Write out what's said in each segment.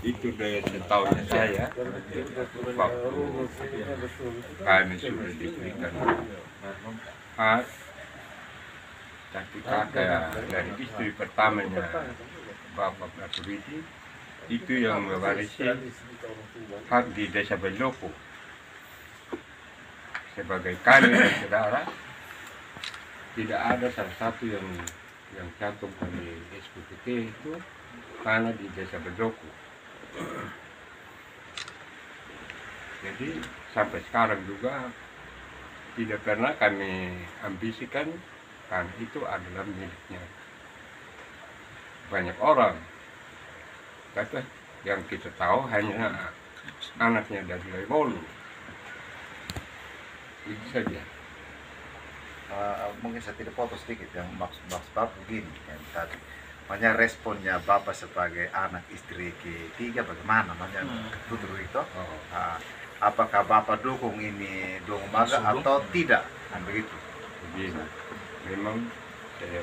Itu dari setahunya saya waktu kami sudah diberikan hak, tapi kakak dari istri pertamanya Bapak Praturiti itu yang mewarisi hak di desa Bendoko. Sebagai kami dan saudara, tidak ada salah satu yang cantumkan di SPPT itu tanah di desa Bendoko. Jadi sampai sekarang juga tidak pernah kami ambisikan tanah itu adalah miliknya banyak orang. Tapi yang kita tahu hanya anaknya dari Leibolu. Itu saja. Mungkin saya tidak potong sedikit yang maksud Bapak begini yang tadi. Makanya responnya Bapak sebagai anak istri ketiga bagaimana? Makanya tutur itu. Apakah Bapak dukung ini Dongo Maga atau tidak? Kan begitu. Begini, memang saya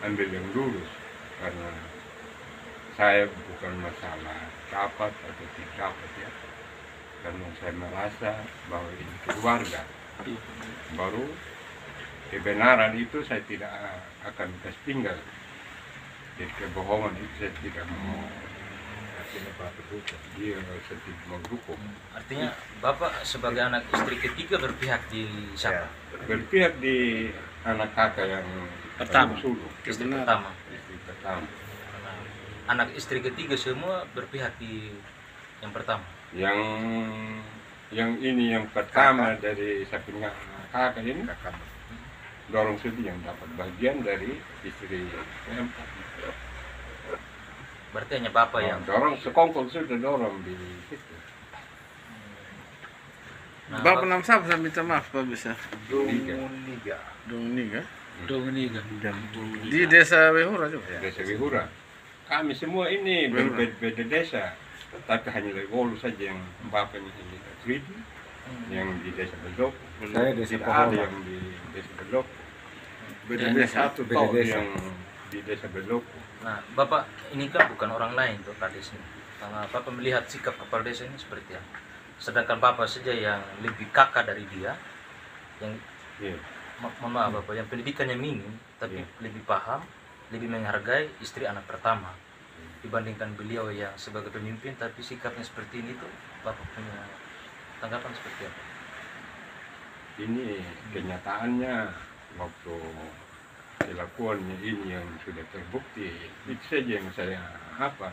ambil yang lurus karena saya bukan masalah dapat atau tidak dapat ya. Karena saya merasa bahwa ini keluarga. Baru kebenaran itu saya tidak akan kasih tinggal. Jadi kebohongan itu saya tidak mau. Dia saya tidak mau dukung. Artinya Bapak sebagai anak istri ketiga berpihak di siapa? Berpihak di anak kakak yang Pertama. sulung. Istri pertama. Istri pertama. Anak istri ketiga semua berpihak di yang pertama. Yang ini yang pertama dari samping kakak ini Kakak. dorong sedih yang dapat bagian dari istri keempat. Berarti hanya Bapak yang Dorong sekongkol sudah dorong di situ. Nah, Bapak nama siapa saya minta maaf Pak bisa. Niga. Dong ini kan? Dongeniga. Di desa Wehura juga. Desa Wihura. Kami semua ini berbeda desa, tapi hanya Leibolu saja yang bapaknya ini Tridi, yang di desa Bedok. Saya desa Tidak ada Pohon. yang di desa Bedok. Beda Hanya desa. satu Beda tahun desa. yang di desa Bedok. Nah, Bapak ini kan bukan orang lain tuh kades ini. Karena Bapak melihat sikap kepala desa ini seperti apa? Sedangkan Bapak saja yang lebih kakak dari dia, yang Iya. mohon maaf Bapak, yang pendidikannya minim, tapi lebih paham, lebih menghargai istri anak pertama dibandingkan beliau yang sebagai pemimpin tapi sikapnya seperti ini tuh Bapak punya tanggapan seperti apa? Ini kenyataannya waktu dilakukannya ini yang sudah terbukti, itu saja yang saya apa?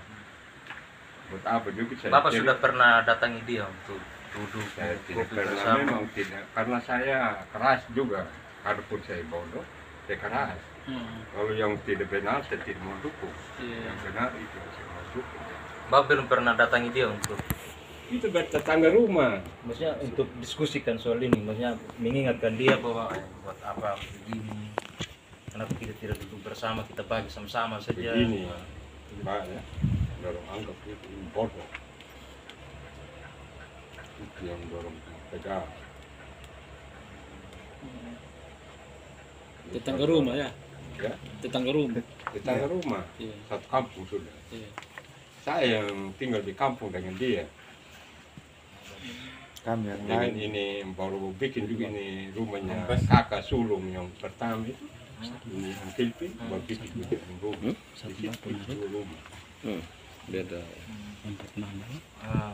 Buat apa juga saya Bapak cari. sudah pernah datangi dia untuk duduk Saya tidak kopi pernah, bersama? memang tidak, karena saya keras juga, walaupun saya bodoh, saya keras. Kalau yang tidak benar saya tidak mau dukung, yang benar itu saya mau dukung. Bapak belum pernah datangi dia untuk Itu bertetangga rumah. maksudnya untuk diskusikan soal ini, maksudnya mengingatkan dia bahwa buat apa begini, kenapa kita tidak duduk bersama, kita bagi sama-sama saja. Begini, Mbak ya, dorong anggap itu ini bodoh. Itu yang dorong pegang. Tetangga rumah ya. Ya, Tetangga rumah. tetangga rumah, Iya. satu kampung sudah. Iya. Saya yang tinggal di kampung dengan dia. Kami yang Dengan lain. ini baru bikin juga ini rumahnya kakak sulung yang pertama itu. Ini yang Kilpin, baru bikin juga yang rumah. Di situ dua rumah. Beda.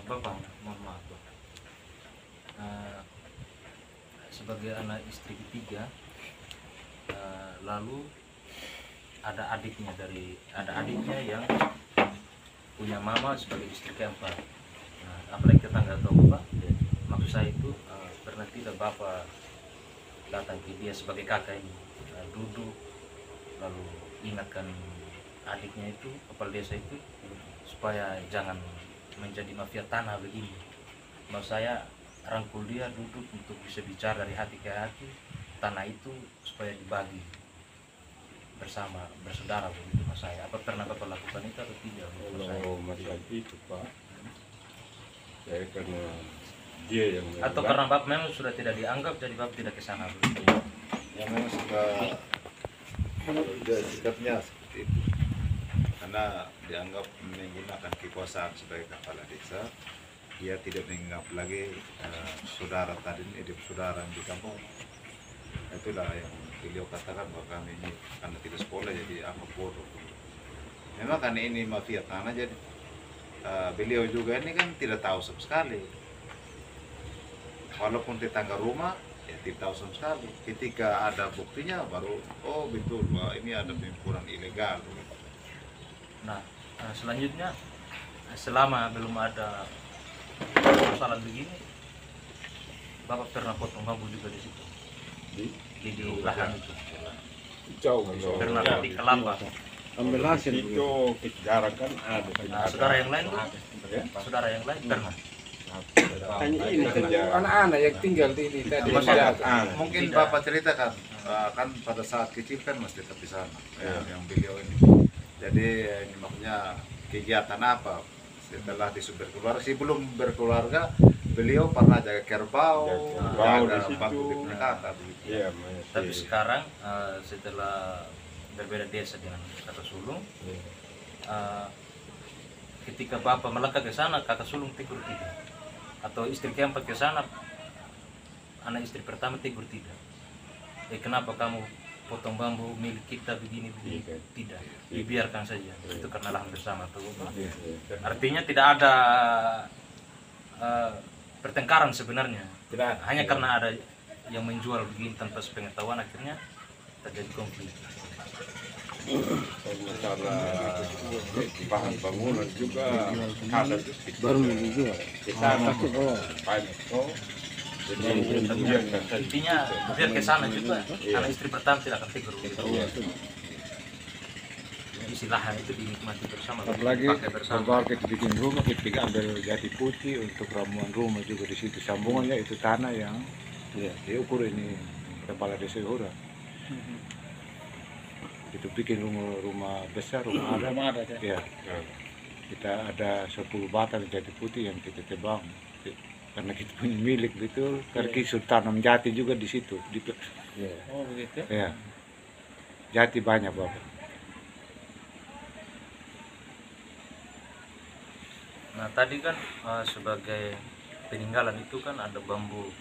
Bapak, mohon maaf Bapak. Sebagai anak istri ketiga, lalu ada adiknya yang punya mama sebagai istri keempat. Nah, apalagi tetangga atau Bapak, maksud saya itu pernah tidak Bapak datang ke dia sebagai kakak ini, duduk lalu ingatkan adiknya itu, kepala desa itu, supaya jangan menjadi mafia tanah begini. Maksud saya rangkul dia duduk untuk bisa bicara dari hati ke hati, tanah itu supaya dibagi bersama, bersaudara begitu mas saya. Apa pernah Bapak lakukan itu atau tidak? Kalau masalah itu Pak, saya karena dia yang Atau karena Bapak memang sudah tidak dianggap jadi Bapak tidak ke sana begitu. Yang memang sudah sikapnya seperti itu. Karena karena dianggap menggunakan kekuasaan sebagai kepala desa. Dia tidak menganggap lagi saudara tadi ini saudara di kampung. Itulah yang beliau katakan bahwa kami ini karena tidak sekolah jadi apa bodoh. Memang karena ini mafia tanah jadi beliau juga ini kan tidak tahu sama sekali. Walaupun tetangga rumah ya tidak tahu sama sekali. Ketika ada buktinya baru oh betul bahwa ini ada pengumpulan ilegal. Nah, selanjutnya selama belum ada persoalan begini, Bapak pernah potong bambu juga di situ di lahan itu. Jauh. Pernah ketik kelapa. Ambil hasil. Itu jarang kan ada. Nah, saudara yang lain tuh, saudara yang lain pernah. Hanya ini anak-anak yang tinggal di ini tadi. Mungkin Tidak. Bapak ceritakan kan pada saat kecil kan masih tetap di sana yang beliau ini. Jadi ini maksudnya kegiatan apa setelah berkeluarga? Sebelum berkeluarga beliau pernah jaga kerbau, Jaga jaga di bangku situ. di punya kakak begitu. Iya, Tapi sekarang setelah berbeda desa dengan kakak sulung, ketika bapak melangkah ke sana, kakak sulung tegur tidak, atau istri keempat ke sana, anak istri pertama tegur tidak. Kenapa kamu potong bambu milik kita begini begini? Tidak, dibiarkan saja. Itu karena lahan bersama tuh. Artinya tidak ada pertengkaran sebenarnya. Hanya karena ada yang menjual begini tanpa sepengetahuan akhirnya terjadi konflik. masalah bahan bangunan juga ada Baru mau dijual. kita banyak kok. Jadi biarkan saja. Intinya biar ke sana juga anak istri pertama tidak akan tegur. Isi lahan itu dinikmati bersama. Apalagi dipakai bersama. kalau kita bikin rumah, kita ambil jati putih untuk ramuan rumah juga di situ. Sambungannya itu tanah yang diukur ini kepala desa Hura. Itu bikin rumah besar, rumah adat. Ya. Kita ada 10 batang jati putih yang kita tebang. Karena kita punya milik betul, karena kita sudah tanam jati juga di situ. Oh begitu. Ya. Jati banyak Bapak. Nah tadi kan sebagai peninggalan itu kan ada bambu,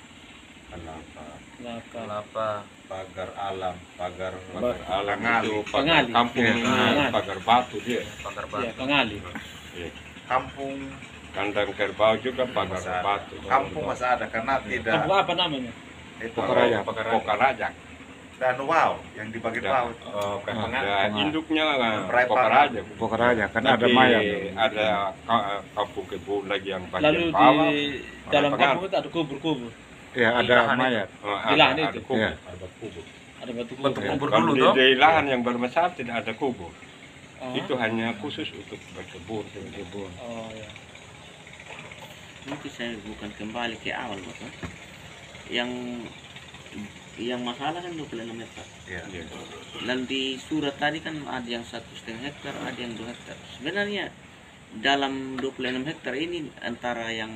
kelapa, Pagar alam, pagar alam itu Pengali. kampung Pengali. pagar batu dia. pagar Ya, batu. pengali. kampung Kandang kerbau juga pagar masih ada. batu. Kampung masih ada karena tidak Kampung apa namanya? itu Pokarajang. Pokarajang. dan wow yang dibagi paut. Ya, induknya Perai Pokarajang. Pokoknya kan ada Tapi mayat. ada kampung kebun lagi yang Lalu bagian bawah. di dalam kampung itu ada kubur-kubur. Ya ada lahan mayat. Di lahan itu? kubur. Ya. Ada kubur. Ada batu Batu kubur. kubur Kalau dulu toh. di lahan yang bermasalah tidak ada kubur. Oh. Itu hanya khusus untuk berkebun. Oh ya. Mungkin saya bukan kembali ke awal Bapak. Yang masalah kan 26 hektar. Ya. Ya. Lalu di surat tadi kan ada yang 1,5 hektar, ada yang 2 hektar. Sebenarnya dalam 26 hektar ini antara yang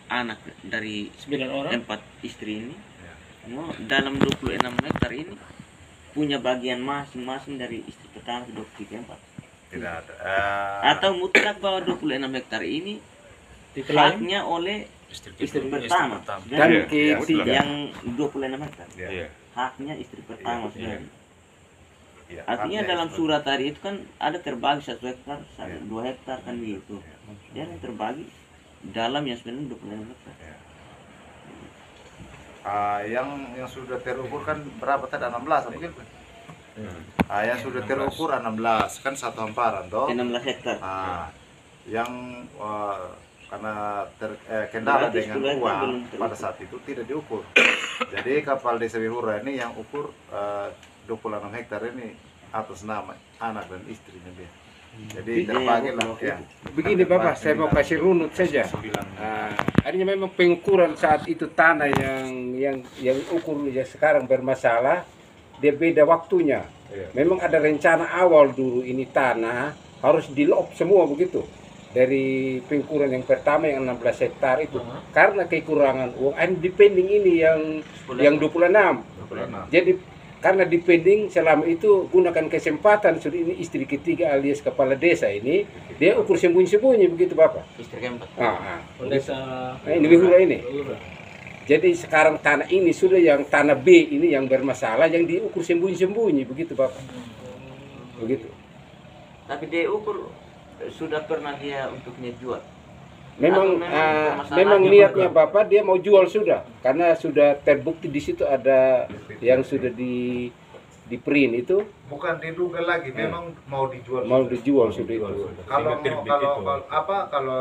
anak dari 9 orang. 4 istri ini, dalam 26 hektar ini punya bagian masing-masing dari istri pertama, kedua, ketiga, 4. Tidak ada. Atau mutlak bahwa 26 hektar ini Diklaim. haknya oleh Istri istri kedua, pertama. Dan Iya, ketiga. Yang 26 hektar Ya. Iya. haknya istri pertama Iya, sebenarnya. Ya, Artinya haknya dalam itu. surat tadi itu kan ada terbagi 1 hektar, Iya. 2 hektar kan begitu. Dia yang terbagi dalam yang sebenarnya 26 hektar. Yang sudah terukur kan berapa tadi 16 mungkin. Yang sudah terukur 16 kan satu hamparan toh. 16 hektar. Yang karena kendala Berarti dengan 10 hektar uang belum terukur. pada saat itu tidak diukur. Jadi kapal desa Wihura ini yang ukur 26 hektar ini atas nama anak dan istrinya dia. Jadi terbagi lah ya. Begini Bapak, saya mau kasih runut saja. Artinya memang pengukuran saat itu tanah yang ukurnya sekarang bermasalah, dia beda waktunya. Memang ada rencana awal dulu ini tanah harus di-loop semua begitu. Dari pengukuran yang pertama yang 16 hektar itu. Karena kekurangan uang, depending ini yang 26. Jadi karena dipending selama itu gunakan kesempatan sudah ini istri ketiga alias kepala desa ini dia ukur sembunyi-sembunyi begitu Bapak. Istri keempat. Desa. Nah, ini Wihura ini. Jadi sekarang tanah ini sudah yang tanah B ini yang bermasalah yang diukur sembunyi-sembunyi begitu Bapak. Begitu. Tapi dia ukur sudah pernah dia untuknya jual. Memang Atau memang masalahnya niatnya Bapak dia mau jual sudah karena sudah terbukti di situ ada yang sudah di print itu Bukan diduga lagi, memang mau dijual. mau dijual sudah itu. Kalau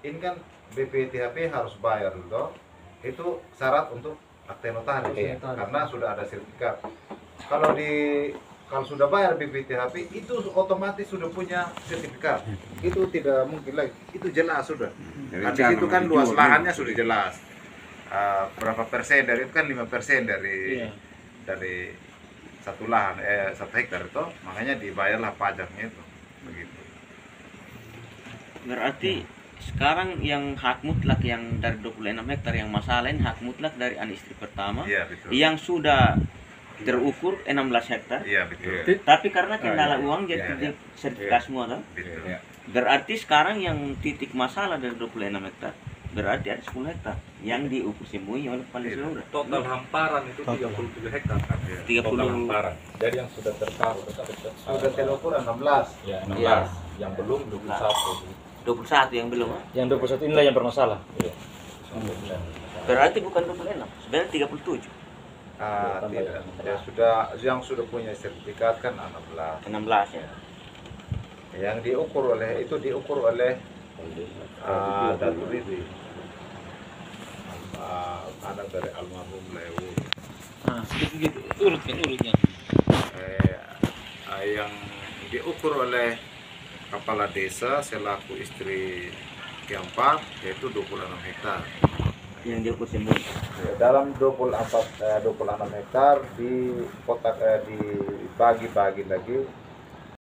ini kan BPTHP harus bayar loh. Itu syarat untuk akte notaris Iya. karena sudah ada sertifikat. Kalau sudah bayar BPTHP itu otomatis sudah punya sertifikat. Itu tidak mungkin lagi. Itu jelas sudah. Nah, di situ kan luas lahannya sudah jelas. Berapa persen dari itu kan 5% Iya. dari satu lahan 1 hektar itu, makanya dibayarlah pajaknya itu. Begitu. Berarti sekarang yang hak mutlak yang dari 26 hektar yang masalah ini hak mutlak dari anak istri pertama Iya, betul. yang sudah terukur 16 hektar. Iya, betul. Tapi karena kendala uang jadi Iya, tidak sertifikat semua kan? Betul. Berarti sekarang yang titik masalah dari 26 hektar berarti ada 10 hektar yang diukur sembunyi oleh kepala desa Lurah. Total hamparan itu 37 hektar. 30 Hamparan. Jadi yang sudah tertaruh Sudah terukur 16. ya 16. Iya. Yang belum 21. 21 yang belum. Yang 21 inilah yang bermasalah. Iya. Berarti bukan 26, sebenarnya 37. Tidak. Yang sudah punya sertifikat kan 16. 16 ya. Yang diukur oleh Datuk Ridi. Anak dari almarhum Lewu. Nah, gitu. Urutnya. Yang diukur oleh kepala desa selaku istri keempat yaitu 26 hektar. Yang diukur sembunyi. Dalam 26 hektar di kotak dibagi-bagi lagi